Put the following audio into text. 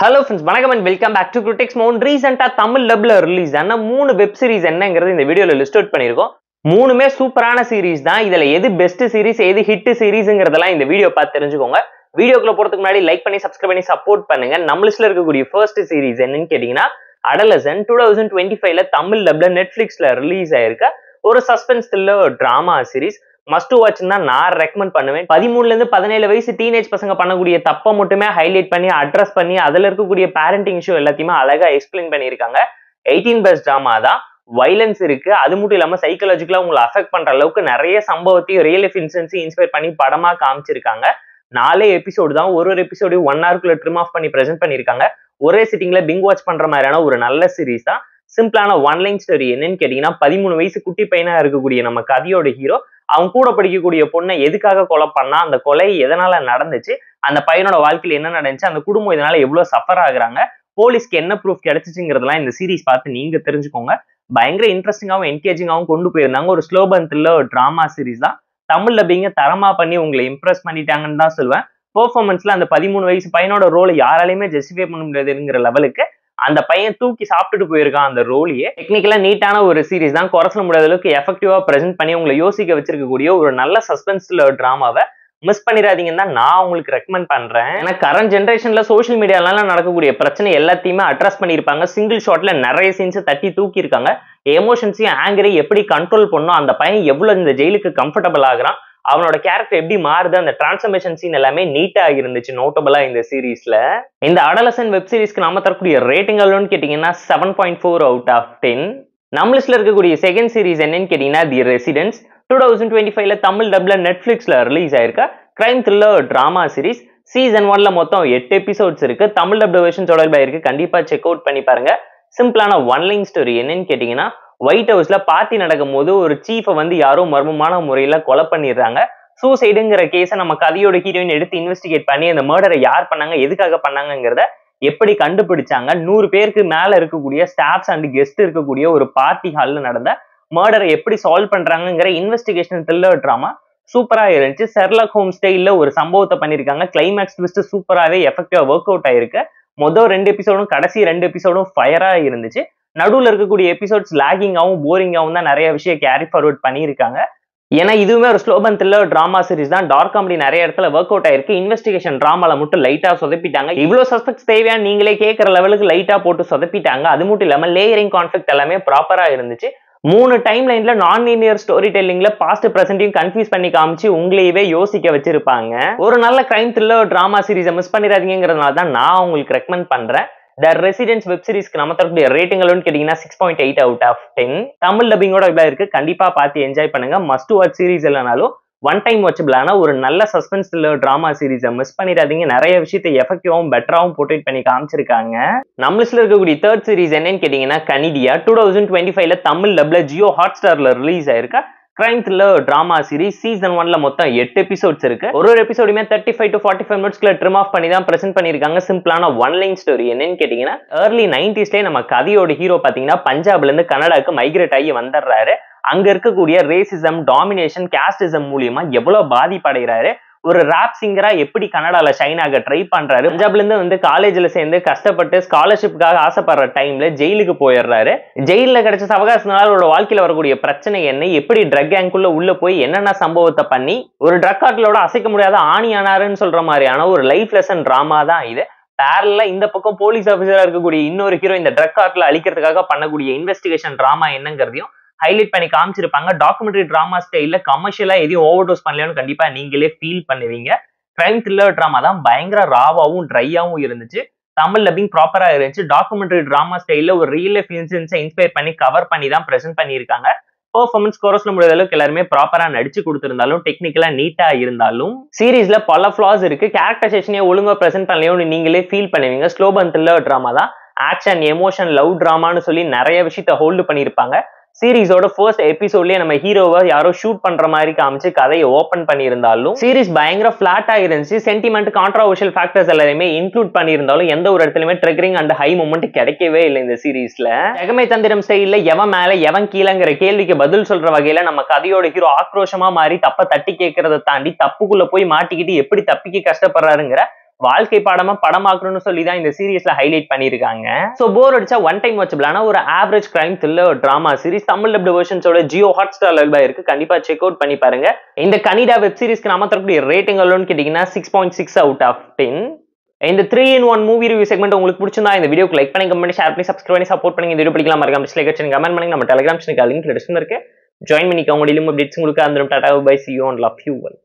Hello friends, வணக்கம் and welcome back to Critics Mount. Recent Tamil டப்ல release ஆன 3 web series என்னங்கிறது இந்த வீடியோல லிஸ்ட் அவுட் பண்ணிருக்கோம். மூணுமே சூப்பரான சீரிஸ் தான். இதுல எது பெஸ்ட் சீரிஸ், எது ஹிட் சீரிஸ்ங்கிறதெல்லாம் இந்த வீடியோ பார்த்து தெரிஞ்சுக்கோங்க. வீடியோக்குள்ள போறதுக்கு முன்னாடி லைக் பண்ணி சப்ஸ்கிரைப் பண்ணி சப்போர்ட் பண்ணுங்க. நம்ம லிஸ்ட்ல இருக்கக்கூடிய ஃபர்ஸ்ட் சீரிஸ் என்னன்னு கேட்டீங்கன்னா அடலசன் 2025ல தமிழ் டப்ல நெட்ஃபிளிக்ஸ்ல ரிலீஸ் ஆயிருக்க ஒரு suspense thriller drama series. Must watch தான் நான் ரெக்கமெண்ட் பண்ணுவேன். 13ல இருந்து 17 வயசு டீனேஜ் பசங்க பண்ணக்கூடிய தப்பை மட்டுமே ஹைலைட் பண்ணி அட்ரஸ் பண்ணி அதுல இருக்கக்கூடிய பேரண்டிங் இஷ்யூ எல்லாத்தையுமே அழகா எக்ஸ்பிளைன் பண்ணியிருக்காங்க. 18+ டிராமா தான். வைலன்ஸ் இருக்கு. அது மட்டும் இல்லாம சைக்காலஜிக்கலா உங்களை அஃபெக்ட் பண்ற அளவுக்கு நிறைய சம்பவத்தையும் ரியல் லைஃப் இன்சிடென்ட்ஸையும் இன்ஸ்பயர் பண்ணி படமா காமிச்சிருக்காங்க. 4 எபிசோடு தான். ஒரு எபிசோடையும் 1 ஹவர்க்குள்ள ட்ரிம் ஆஃப் பண்ணி பிரசென்ட் பண்ணிருக்காங்க. ஒரே சிட்டிங்ல பிங் வாட்ச் பண்ற மாதிரியான ஒரு நல்ல சீரிஸ் தான். சிம்பிளான ஒன் லைன் ஸ்டோரி. என்னன்னு கேட்டீங்கன்னா 13 வயசு குட்டி பையனா இருக்கக்கூடிய நம்ம கதையோட ஹீரோ அவன் கூட படிக்கக்கூடிய பொண்ணை எதுக்காக கொலை பண்ணா, அந்த கொலை எதனால நடந்துச்சு, அந்த பையனோட வாழ்க்கையில என்ன நடந்துச்சு, அந்த குடும்பம் இதனால எவ்வளவு சஃபர் ஆகுறாங்க, போலீஸ்க்கு என்ன ப்ரூஃப் கிடைச்சிச்சுங்கிறதெல்லாம் இந்த சீரிஸ் பார்த்து நீங்க தெரிஞ்சுக்கோங்க. பயங்கர இன்ட்ரெஸ்டிங்காகவும் என்கேஜிங்காகவும் கொண்டு போயிருந்தாங்க. ஒரு ஸ்லோ பர்ன் த்ரில்லர் ஒரு டிராமா சீரிஸ் தான். தமிழ்ல பீங்க தரமா பண்ணி உங்களை இம்ப்ரெஸ் பண்ணிட்டாங்கன்னு தான் சொல்லுவேன். பெர்ஃபார்மன்ஸ்ல அந்த 13 வயசு பையனோட ரோலை யாராலையுமே ஜஸ்டிஃபை பண்ண முடியாதுங்கிற லெவலுக்கு அந்த பையன் தூக்கி சாப்பிட்டுட்டு போயிருக்கான் அந்த ரோலையே. டெக்னிக்கலா நீட்டான ஒரு சீரிஸ் தான். குறை சொல்ல முடியாத அளவுக்கு எஃபெக்டிவா பிரசென்ட் பண்ணி உங்களை யோசிக்க வச்சிருக்கக்கூடிய ஒரு நல்ல சஸ்பென்ஸ் டிராமாவை மிஸ் பண்ணிடாதீங்கன்னு தான் நான் உங்களுக்கு ரெக்கமெண்ட் பண்றேன். ஏன்னா கரண்ட் ஜென்ரேஷன்ல சோஷியல் மீடியால நடக்கக்கூடிய பிரச்சனை எல்லாத்தையுமே அட்ரஸ் பண்ணியிருப்பாங்க. சிங்கிள் ஷாட்ல நிறைய சீன்ஸ் தட்டி தூக்கி இருக்காங்க. எமோஷன்ஸையும் ஆங்கரையும் எப்படி கண்ட்ரோல் பண்ணும், அந்த பையன் எவ்வளவு இந்த ஜெயிலுக்கு கம்ஃபர்டபுள் ஆகுறான், அவனோட கேரக்டர் எப்படி மாறுது, அந்த டிரான்ஸ்ஃபர்மேஷன் சீன் எல்லாமே நீட்டா இருந்துச்சு நோட்டபிளா இந்த சீரீஸ்ல. இந்த அடலசன் வெப் சீரிஸ்க்கு நாம தரக்கூடிய ரேட்டிங் எவ்வளோன்னு கேட்டீங்கன்னா 7.4 அவுட் ஆஃப் 10. நம்ம லிஸ்ட்ல இருக்கக்கூடிய செகண்ட் சீரிஸ் என்னன்னு கேட்டீங்கன்னா தி ரெசிடென்ஸ். 2025ல தமிழ் டப்ல நெட்ஃபிளிக்ஸ்ல ரிலீஸ் ஆயிருக்க crime thriller drama series. Season 1ல மொத்தம் 8 எபிசோட்ஸ் இருக்கு. தமிழ் டப்ல வெர்ஷன் தொடர்பா இருக்கு. கண்டிப்பா செக் அவுட் பண்ணி பாருங்க. சிம்பிளான ஒன் லைன் ஸ்டோரி. என்னன்னு கேட்டீங்கன்னா ஒயிட் ஹவுஸ்ல பார்ட்டி நடக்கும் போது ஒரு சீஃபை யாரோ மர்மமான முறையில கொலை பண்ணிடுறாங்க. சூசைடுங்கிற கேஸை நம்ம கதையோட ஹீரோயின் எடுத்து இன்வெஸ்டிகேட் பண்ணி அந்த மர்டரை யார் பண்ணாங்க, எதுக்காக பண்ணாங்கிறத எப்படி கண்டுபிடிச்சாங்க. 100 பேருக்கு மேல இருக்கக்கூடிய ஸ்டாஃப்ஸ் அண்ட் கெஸ்ட் இருக்கக்கூடிய ஒரு பார்ட்டி ஹால்ல நடந்த மர்டரை எப்படி சால்வ் பண்றாங்கிற இன்வெஸ்டிகேஷன் த்ரில்லர் டிராமா சூப்பரா இருந்துச்சு. ஷெர்லாக் ஹோம்ஸ் ஸ்டைல்ல ஒரு சம்பவத்தை பண்ணிருக்காங்க. கிளைமேக்ஸ் ட்விஸ்ட் சூப்பராவே எஃபெக்டிவா ஒர்க் அவுட் ஆயிருக்கு. மொதல் 2 எபிசோடும் கடைசி 2 எபிசோடும் ஃபயரா இருந்துச்சு. நடுவில் இருக்கக்கூடிய எபிசோட்ஸ் லாகிங்காகவும் போரிங்காகவும் தான் நிறைய விஷயம் கேரி ஃபார்வர்ட் பண்ணியிருக்காங்க. ஏன்னா இதுவுமே ஒரு slow burn thriller drama series தான். டார்க் காமெடி நிறைய இடத்துல ஒர்க் அவுட் ஆயிருக்கு. இன்வெஸ்டிகேஷன் டிராமால மட்டும் லைட்டா சொதப்பிட்டாங்க. இவ்வளவு சஸ்பெக்ட்ஸ் தேவையான நீங்களே கேட்கற லெவலுக்கு லைட்டா போட்டு சொதப்பிட்டாங்க. அது மட்டும் இல்லாம லேயரிங் கான்ஃபிளிக்ட் எல்லாமே ப்ராப்பரா இருந்துச்சு. 3 டைம் லைன்ல நான் லீனியர் ஸ்டோரி டெல்லிங்ல பாஸ்ட் பிரசன்டையும் கன்ஃபியூஸ் பண்ணி காமிச்சு உங்களையவே யோசிக்க வச்சிருப்பாங்க. ஒரு நல்ல கிரைம் த்ரில்லர் டிராமா சீரிஸை மிஸ் பண்ணிடாதீங்கிறதுனால தான் நான் உங்களுக்கு ரெக்கமெண்ட் பண்றேன். த ரெசிடென்ஸ் வெப் சீரிஸ்க்கு நம்ம தரக்கூடிய ரேட்டிங் எவ்வளோன்னு கேட்டீங்கன்னா 6.8 அவுட் ஆஃப் 10. தமிழ் டப்பிங்கோட இருக்கு. கண்டிப்பா பார்த்து என்ஜாய் பண்ணுங்க. மஸ்ட் வாட்ச் சீரிஸ் இல்லைனாலும் ஒன் டைம் வாட்சபிளான ஒரு நல்ல சஸ்பென்ஸ் த்ரில்லர் டிராமா சீரிஸை மிஸ் பண்ணிடாதீங்க. நிறைய விஷயத்தை எஃபெக்டிவாகவும் பெட்டராகவும் போர்ட்ரேட் பண்ணி காமிச்சிருக்காங்க. நம்ம லிஸ்ட்ல இருக்கக்கூடிய தேர்ட் சீரிஸ் என்னன்னு கேட்டீங்கன்னா கனிடியா. 2025ல தமிழ் டப்ல ஜியோ ஹாட் ஸ்டார்ல ரிலீஸ் ஆயிருக்க crime thriller drama series. Season 1ல மொத்தம் 8 எபிசோட்ஸ் இருக்கு. ஒரு எபிசோடுமே 35 to 45 மினிட்ஸ்க்குள்ள ட்ரிம் ஆஃப் பண்ணி தான் பிரசென்ட் பண்ணிருக்காங்க. சிம்பிளான ஒன் லைன் ஸ்டோரி. என்னன்னு கேட்டீங்கன்னா ஏர்லி 90ஸ்லயே நம்ம கதையோட ஹீரோ பாத்தீங்கன்னா பஞ்சாப்ல இருந்து கனடாக்கு மைக்ரேட் ஆகி வந்துடுறாரு. அங்க இருக்கக்கூடிய ரேசிசம், டாமினேஷன், காஸ்டிசம் மூலியமா எவ்வளவு பாதிப்படைகிறாரு, ஒரு ராப் சிங்கரா எப்படி கனடால ஷைன் ஆக ட்ரை பண்றாரு. பஞ்சாப்ல இருந்து காலேஜ்ல சேர்ந்து கஷ்டப்பட்டு ஸ்காலர்ஷிப்காக ஆசைப்படுற டைம்ல ஜெயிலுக்கு போயிடுறாரு. ஜெயில கிடைச்ச அவகாசத்தினால அவரோட வாழ்க்கையில வரக்கூடிய பிரச்சனை என்ன, எப்படி ட்ரக் கேங்குள்ள உள்ள போய் என்னென்ன சம்பவத்தை பண்ணி ஒரு ட்ரக் கார்டலோட அசைக்க முடியாத ஆணி ஆனாருன்னு சொல்ற மாதிரியான ஒரு லைஃப் லெசன் டிராமா தான் இது. பேரலா இந்த பக்கம் போலீஸ் ஆபீசரா இருக்கக்கூடிய இன்னொரு ஹீரோ இந்த ட்ரக் கார்டல அழிக்கிறதுக்காக பண்ணக்கூடிய இன்வெஸ்டிகேஷன் டிராமா என்னங்கிறதையும் ஹைலைட் பண்ணி காமிச்சிருப்பாங்க. டாக்குமெண்ட்ரி டிராமா ஸ்டைல்ல கமர்ஷியலா எதையும் ஓவர் டோஸ் பண்ணலன்னு கண்டிப்பா நீங்களே ஃபீல் பண்ணுவீங்க. கிரைம் த்ரில்லர் டிராமா தான். பயங்கர ராவாவும் ட்ரையாவும் இருந்துச்சு. தமிழ் டப்பிங் ப்ராப்பரா இருந்துச்சு. டாக்குமெண்ட்ரி டிராமா ஸ்டைல்ல ஒரு ரியல் லைஃப் இன்சிடென்ட்ஸை இன்ஸ்பயர் பண்ணி கவர் பண்ணி தான் பிரசென்ட் பண்ணியிருக்காங்க. பெர்ஃபார்மன்ஸ் குறைச்சல முடியாத அளவுக்கு எல்லாருமே ப்ராப்பரா நடிச்சு கொடுத்திருந்தாலும் டெக்னிக்கலா நீட்டா இருந்தாலும் சீரீஸ்ல பல ஃபிளாஸ் இருக்கு. கேரக்டரைசேஷனே ஒழுங்கா பிரசென்ட் பண்ணலையோன்னு நீங்களே ஃபீல் பண்ணுவீங்க. ஸ்லோ பர்ன் த்ரில்லர் டிராமா தான். ஆக்ஷன், எமோஷன், லவ் டிராமான்னு சொல்லி நிறைய விஷயத்த ஹோல்டு பண்ணியிருப்பாங்க. சீரிஸோட ஃபர்ஸ்ட் எபிசோட்லயே நம்ம ஹீரோவை யாரோ ஷூட் பண்ற மாதிரி காமிச்சு கதையை ஓபன் பண்ணியிருந்தாலும் சீரிஸ் பயங்கர பிளாட்டா இருந்துச்சு. சென்டிமெண்ட், கான்ட்ரோவர்ஷியல் ஃபேக்டர்ஸ் எல்லாமே இன்க்ளூட் பண்ணியிருந்தாலும் எந்த ஒரு இடத்துலயுமே ட்ரிகரிங் அண்ட் ஹை மூமெண்ட் கிடைக்கவே இல்லை இந்த சீரீஸ்ல. ஜெகமே தந்திரம் ஸ்டைல்ல எவன் மேல எவன் கீழங்கிற கேள்விக்கு பதில் சொல்ற வகையில நம்ம கதையோட ஹீரோ ஆக்ரோஷமா மாறி தப்ப தட்டி கேட்கறத தாண்டி தப்புக்குள்ள போய் மாட்டிக்கிட்டு எப்படி தப்பிக்க கஷ்டப்படுறாருங்கிற வாழ்க்கை பாடமா படமாக்கணும்னு சொல்லி தான் இந்த சீரிஸ்ல ஹைலைட் பண்ணிருக்காங்க. சோ போர் அடிச்சா ஒன் டைம் வாட்சபிளான ஒரு average crime thriller drama series Tamil dubbed வெர்ஷன்ஸோட ஜியோ ஹாட்ஸ்டார்ல இருக்கு. கண்டிப்பா செக் அவுட் பண்ணி பாருங்க. இந்த கனிடா வெப் சீரிஸ்க்கு நாம தரக்கூடிய ரேட்டிங் எவ்வளவுன்னு கேட்டீங்கன்னா 6.6 out of 10. இந்த 3-in-1 மூவி ரிவ்யூ செக்மெண்ட் உங்களுக்கு பிடிச்சிருந்தா இந்த வீடியோக்கு லைக் பண்ணி, கமெண்ட் பண்ணி, ஷேர் பண்ணி, சப்ஸ்கிரைப் பண்ணி சப்போர்ட் பண்ணி இந்த வீடியோ பிடிக்கலாம். மறக்காம டிஸ்லைக் அடிச்சு கமெண்ட் பண்ணி நம்ம டெலிகிராம் சேனலுக்கு லிங்க் டிஸ்கிரிப்ஷன்ல இருக்கு. ஜாயின் பண்ணிக்கோங்க. டெய்லி அப்டேட்ஸ் உங்களுக்கு வந்துரும். Tata bye, see you and love you all.